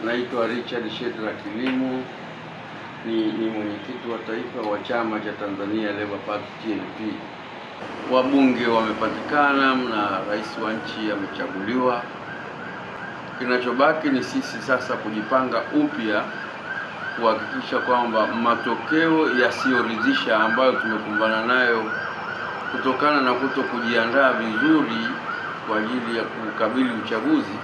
Naitwa Richard Shedrack Kilimo, ni mwenyekiti wa taifa wa chama cha Tanzania Labour Party TLP. Wabunge wamepatikana na rais wa nchi amechaguliwa. Kinachobaki ni sisi sasa kujipanga upya kuhakikisha kwamba matokeo yasiyoridhisha ambayo tumekumbana nayo kutokana na kujiandaa vizuri kwa ajili ya kukabili uchaguzi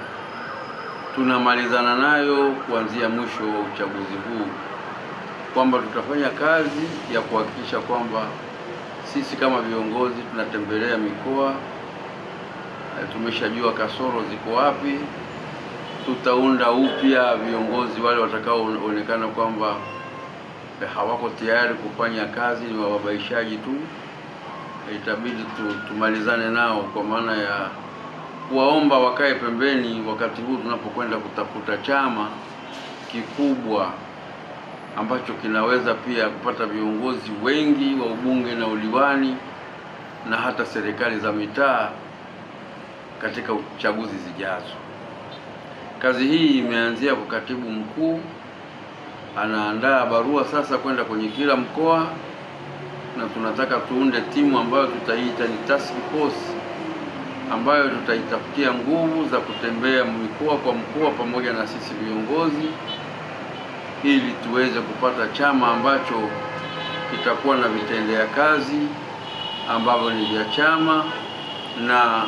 tunamalizana nayo kuanzia mwisho wa uchaguzi huu, kwamba tutafanya kazi ya kuhakikisha kwamba sisi kama viongozi tunatembelea mikoa, tumeshajua kasoro ziko wapi, tutaunda upya viongozi wale watakaoonekana kwamba hawako tayari kufanya kazi, ni wababaishaji tu, itabidi tumalizane nao kwa maana ya kuwaomba wakae pembeni wakati huu tunapokwenda kutafuta chama kikubwa ambacho kinaweza pia kupata viongozi wengi wa ubunge na udiwani na hata serikali za mitaa katika uchaguzi zijazo. Kazi hii imeanzia kwa katibu mkuu, anaandaa barua sasa kwenda kwenye kila mkoa, na tunataka tuunde timu ambayo tutaiita ni task force ambayo tutaitafutia nguvu za kutembea mikoa kwa mkoa pamoja na sisi viongozi, ili tuweze kupata chama ambacho kitakuwa na vitendea kazi ambavyo ni vya chama, na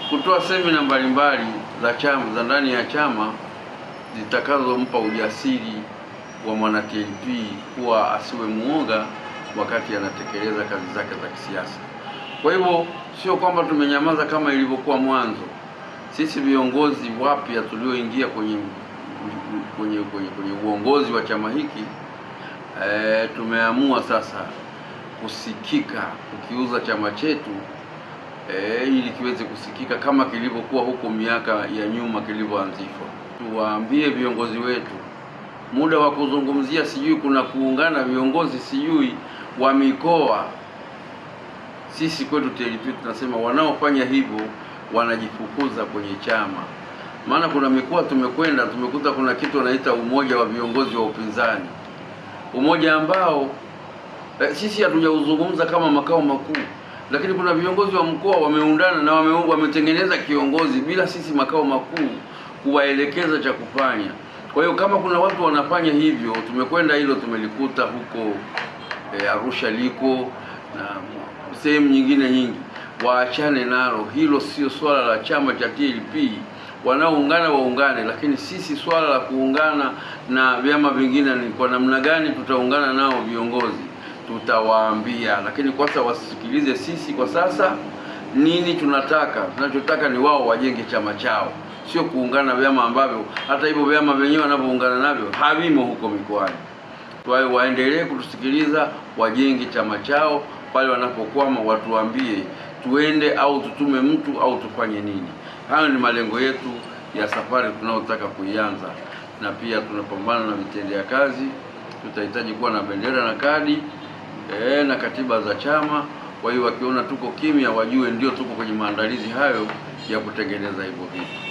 kutoa semina mbalimbali za chama za ndani ya chama zitakazompa ujasiri wa mwana TLP kuwa asiwe muoga wakati anatekeleza kazi zake za kisiasa. Kwa hivyo sio kwamba tumenyamaza kama ilivyokuwa mwanzo. Sisi viongozi wapya tulioingia kwenye uongozi wa chama hiki tumeamua sasa kusikika, kukiuza chama chetu ili kiweze kusikika kama kilivyokuwa huko miaka ya nyuma kilivyoanzishwa. Tuwaambie viongozi wetu, muda wa kuzungumzia sijui kuna kuungana viongozi sijui wa mikoa, sisi kwetu TLP tunasema wanaofanya hivyo wanajifukuza kwenye chama. Maana kuna mikoa tumekwenda tumekuta kuna kitu wanaita umoja wa viongozi wa upinzani, umoja ambao sisi hatujauzungumza kama makao makuu, lakini kuna viongozi wa mkoa wameundana na wametengeneza kiongozi bila sisi makao makuu kuwaelekeza cha kufanya. Kwa hiyo kama kuna watu wanafanya hivyo, tumekwenda hilo tumelikuta huko Arusha liko na sehemu nyingine nyingi, waachane nalo. Hilo sio swala la chama cha TLP. Wanaoungana waungane, lakini sisi swala la kuungana na vyama vingine ni kwa namna gani tutaungana nao viongozi tutawaambia, lakini kwanza wasikilize sisi kwa sasa nini tunataka. Tunachotaka ni wao wajenge chama chao, sio kuungana vyama ambavyo hata hivyo vyama wenyewe wanavyoungana navyo havimo huko mikoani. Kwa hiyo waendelee kutusikiliza, wajenge chama chao, pale wanapokwama watuambie tuende au tutume mtu au tufanye nini. Hayo ni malengo yetu ya safari tunayotaka kuianza, na pia tunapambana na vitendea kazi. Tutahitaji kuwa na bendera na kadi na katiba za chama. Kwa hiyo wakiona tuko kimya wajue ndio tuko kwenye maandalizi hayo ya kutengeneza hivyo vitu.